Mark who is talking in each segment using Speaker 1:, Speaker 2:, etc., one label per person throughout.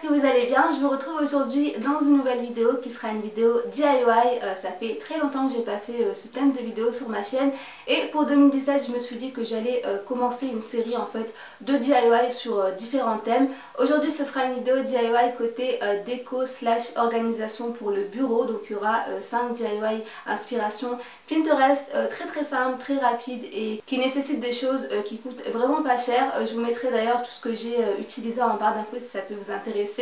Speaker 1: que vous allez bien. Je vous retrouve aujourd'hui dans une nouvelle vidéo qui sera une vidéo DIY. Ça fait très longtemps que j'ai pas fait ce thème de vidéo sur ma chaîne et pour 2017 je me suis dit que j'allais commencer une série en fait de DIY sur différents thèmes. Aujourd'hui ce sera une vidéo DIY côté déco slash organisation pour le bureau. Donc il y aura 5 DIY inspiration Pinterest très simple, très rapide et qui nécessite des choses qui coûtent vraiment pas cher. Je vous mettrai d'ailleurs tout ce que j'ai utilisé en barre d'infos si ça peut vous intéresser.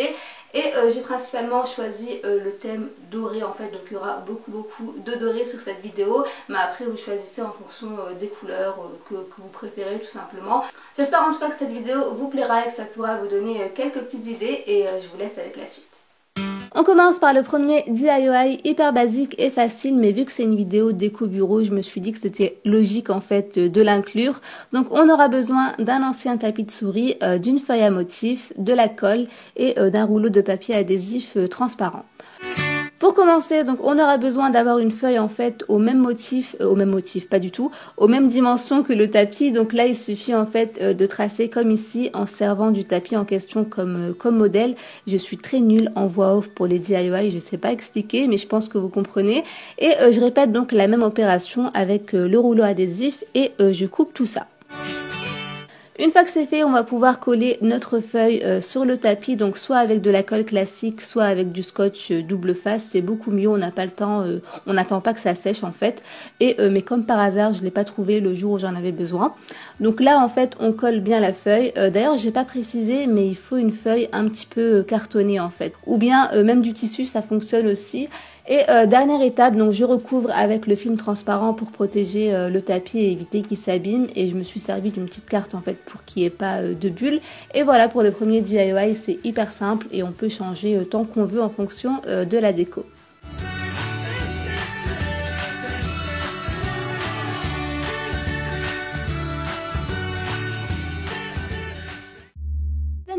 Speaker 1: Et j'ai principalement choisi le thème doré en fait, donc il y aura beaucoup de doré sur cette vidéo, mais après vous choisissez en fonction des couleurs que vous préférez tout simplement. J'espère en tout cas que cette vidéo vous plaira et que ça pourra vous donner quelques petites idées et je vous laisse avec la suite. On commence par le premier DIY hyper basique et facile, mais vu que c'est une vidéo déco bureau, je me suis dit que c'était logique en fait de l'inclure. Donc on aura besoin d'un ancien tapis de souris, d'une feuille à motif, de la colle et d'un rouleau de papier adhésif transparent. Pour commencer, donc on aura besoin d'avoir une feuille en fait au même motif, pas du tout, aux mêmes dimensions que le tapis. Donc là il suffit en fait de tracer comme ici en servant du tapis en question comme modèle. Je suis très nulle en voix off pour les DIY, je sais pas expliquer mais je pense que vous comprenez. Et je répète donc la même opération avec le rouleau adhésif et je coupe tout ça. Une fois que c'est fait, on va pouvoir coller notre feuille sur le tapis, donc soit avec de la colle classique, soit avec du scotch double face, c'est beaucoup mieux, on n'a pas le temps, on n'attend pas que ça sèche en fait. Et mais comme par hasard, je l'ai pas trouvé le jour où j'en avais besoin. Donc là en fait, on colle bien la feuille. D'ailleurs, j'ai pas précisé, mais il faut une feuille un petit peu cartonnée en fait, ou bien même du tissu, ça fonctionne aussi. Et dernière étape, donc je recouvre avec le film transparent pour protéger le tapis et éviter qu'il s'abîme. Et je me suis servi d'une petite carte en fait pour qu'il n'y ait pas de bulles. Et voilà pour le premier DIY, c'est hyper simple et on peut changer tant qu'on veut en fonction de la déco.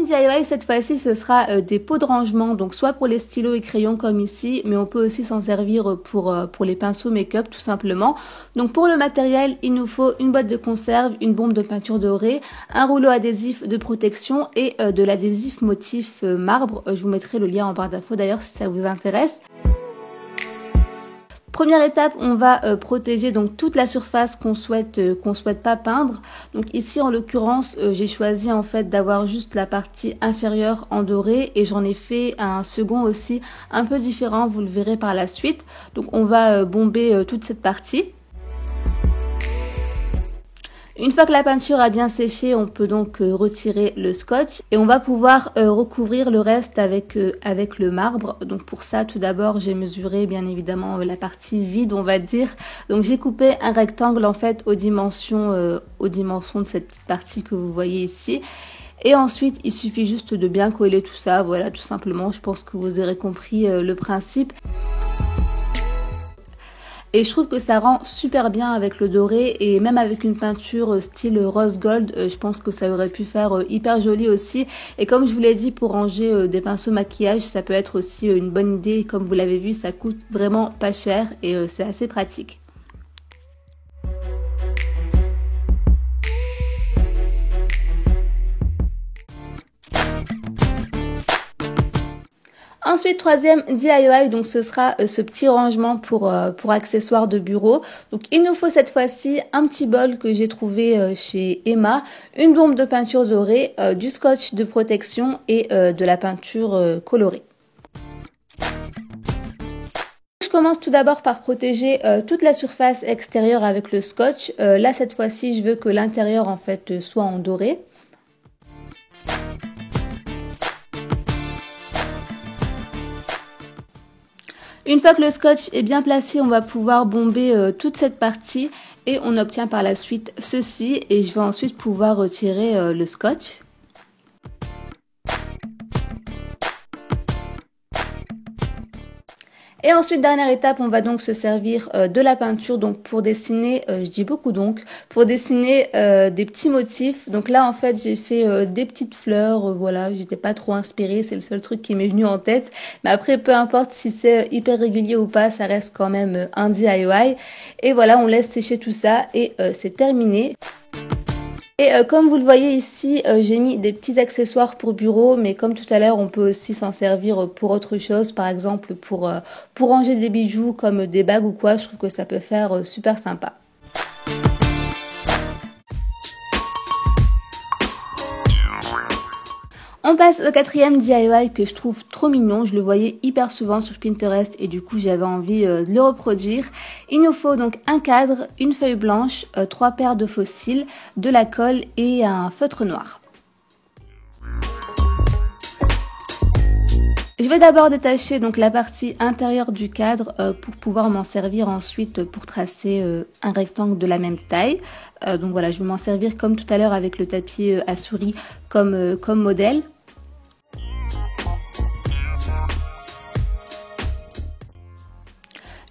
Speaker 1: DIY cette fois-ci ce sera des pots de rangement, donc soit pour les stylos et crayons comme ici, mais on peut aussi s'en servir pour les pinceaux make-up tout simplement. Donc pour le matériel il nous faut une boîte de conserve, une bombe de peinture dorée, un rouleau adhésif de protection et de l'adhésif motif marbre. Je vous mettrai le lien en barre d'infos d'ailleurs si ça vous intéresse. Première étape, on va protéger donc toute la surface qu'on souhaite pas peindre. Donc ici en l'occurrence, j'ai choisi en fait d'avoir juste la partie inférieure en doré et j'en ai fait un second aussi un peu différent, vous le verrez par la suite. Donc on va bomber toute cette partie. Une fois que la peinture a bien séché, on peut donc retirer le scotch et on va pouvoir recouvrir le reste avec le marbre. Donc pour ça, tout d'abord, j'ai mesuré bien évidemment la partie vide, on va dire. Donc j'ai coupé un rectangle en fait aux dimensions de cette petite partie que vous voyez ici. Et ensuite, il suffit juste de bien coller tout ça, voilà, tout simplement. Je pense que vous aurez compris le principe. Et je trouve que ça rend super bien avec le doré et même avec une peinture style rose gold, je pense que ça aurait pu faire hyper joli aussi. Et comme je vous l'ai dit, pour ranger des pinceaux maquillage, ça peut être aussi une bonne idée. Comme vous l'avez vu, ça coûte vraiment pas cher et c'est assez pratique. Ensuite, troisième DIY, donc ce sera ce petit rangement pour accessoires de bureau. Donc il nous faut cette fois-ci un petit bol que j'ai trouvé chez Emma, une bombe de peinture dorée, du scotch de protection et de la peinture colorée. Je commence tout d'abord par protéger toute la surface extérieure avec le scotch. Là cette fois-ci, je veux que l'intérieur en fait soit en doré. Une fois que le scotch est bien placé, on va pouvoir bomber toute cette partie et on obtient par la suite ceci et je vais ensuite pouvoir retirer le scotch. Et ensuite, dernière étape, on va donc se servir de la peinture donc pour dessiner, je dis beaucoup donc, pour dessiner des petits motifs. Donc là, en fait, j'ai fait des petites fleurs, voilà, j'étais pas trop inspirée, c'est le seul truc qui m'est venu en tête. Mais après, peu importe si c'est hyper régulier ou pas, ça reste quand même un DIY. Et voilà, on laisse sécher tout ça et c'est terminé. Et comme vous le voyez ici, j'ai mis des petits accessoires pour bureau, mais comme tout à l'heure, on peut aussi s'en servir pour autre chose, par exemple pour ranger des bijoux comme des bagues ou quoi. Je trouve que ça peut faire super sympa. On passe au quatrième DIY que je trouve trop mignon. Je le voyais hyper souvent sur Pinterest et du coup j'avais envie de le reproduire. Il nous faut donc un cadre, une feuille blanche, 3 paires de faux cils, de la colle et un feutre noir. Je vais d'abord détacher donc la partie intérieure du cadre pour pouvoir m'en servir ensuite pour tracer un rectangle de la même taille. Donc voilà, je vais m'en servir comme tout à l'heure avec le tapis à souris comme modèle.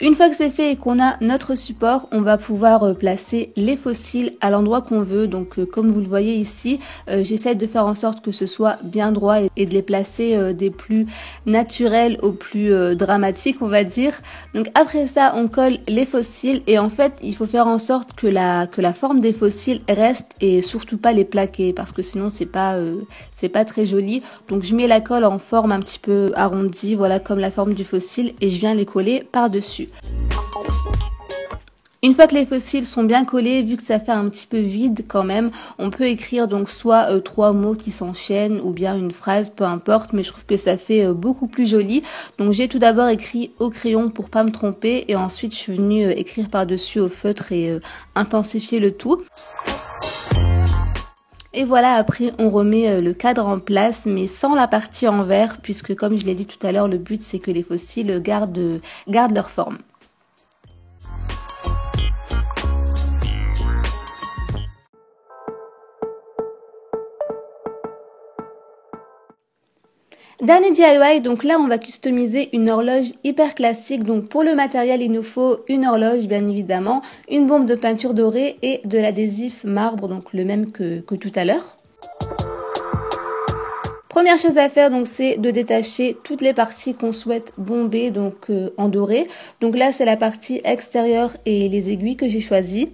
Speaker 1: Une fois que c'est fait et qu'on a notre support, on va pouvoir placer les faux cils à l'endroit qu'on veut. Donc comme vous le voyez ici, j'essaie de faire en sorte que ce soit bien droit et de les placer des plus naturels aux plus dramatiques, on va dire. Donc après ça, on colle les faux cils et en fait, il faut faire en sorte que la forme des faux cils reste et surtout pas les plaquer parce que sinon c'est pas très joli. Donc je mets la colle en forme un petit peu arrondie, voilà comme la forme du faux cil et je viens les coller par-dessus. Une fois que les faux cils sont bien collés, vu que ça fait un petit peu vide quand même, on peut écrire donc soit 3 mots qui s'enchaînent ou bien une phrase, peu importe, mais je trouve que ça fait beaucoup plus joli. Donc j'ai tout d'abord écrit au crayon pour pas me tromper et ensuite je suis venue écrire par-dessus au feutre et intensifier le tout. Et voilà, après on remet le cadre en place mais sans la partie en verre puisque comme je l'ai dit tout à l'heure, le but c'est que les faux cils gardent leur forme. Dernier DIY, donc là on va customiser une horloge hyper classique. Donc pour le matériel il nous faut une horloge bien évidemment, une bombe de peinture dorée et de l'adhésif marbre, donc le même que tout à l'heure. Première chose à faire donc c'est de détacher toutes les parties qu'on souhaite bomber donc en doré. Donc là c'est la partie extérieure et les aiguilles que j'ai choisies.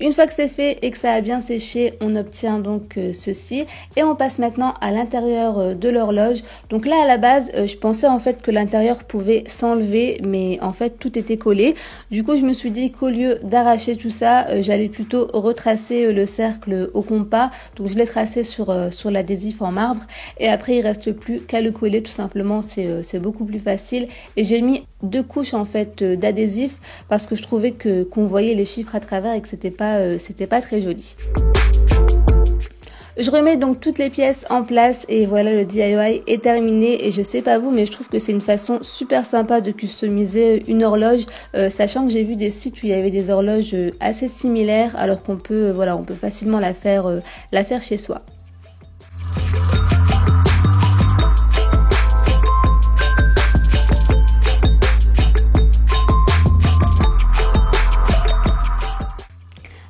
Speaker 1: Une fois que c'est fait et que ça a bien séché, on obtient donc ceci et on passe maintenant à l'intérieur de l'horloge. Donc là à la base, je pensais en fait que l'intérieur pouvait s'enlever mais en fait tout était collé. Du coup je me suis dit qu'au lieu d'arracher tout ça, j'allais plutôt retracer le cercle au compas. Donc je l'ai tracé sur l'adhésif en marbre et après il reste plus qu'à le coller tout simplement, c'est beaucoup plus facile. Et j'ai mis 2 couches en fait d'adhésif parce que je trouvais qu'on voyait les chiffres à travers et que c'était pas très joli. Je remets donc toutes les pièces en place et voilà, le DIY est terminé. Et je sais pas vous mais je trouve que c'est une façon super sympa de customiser une horloge, sachant que j'ai vu des sites où il y avait des horloges assez similaires alors qu'on peut on peut facilement la faire chez soi.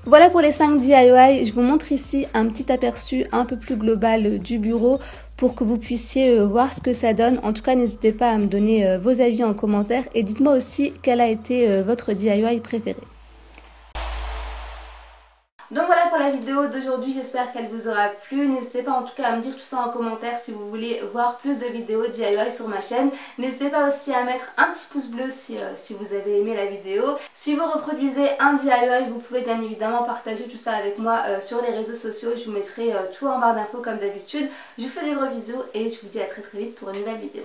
Speaker 1: Voilà pour les 5 DIY, je vous montre ici un petit aperçu un peu plus global du bureau pour que vous puissiez voir ce que ça donne. En tout cas, n'hésitez pas à me donner vos avis en commentaire et dites-moi aussi quel a été votre DIY préféré. Donc voilà pour la vidéo d'aujourd'hui, j'espère qu'elle vous aura plu. N'hésitez pas en tout cas à me dire tout ça en commentaire si vous voulez voir plus de vidéos DIY sur ma chaîne. N'hésitez pas aussi à mettre un petit pouce bleu si vous avez aimé la vidéo. Si vous reproduisez un DIY, vous pouvez bien évidemment partager tout ça avec moi sur les réseaux sociaux. Je vous mettrai tout en barre d'infos comme d'habitude. Je vous fais des gros bisous et je vous dis à très vite pour une nouvelle vidéo.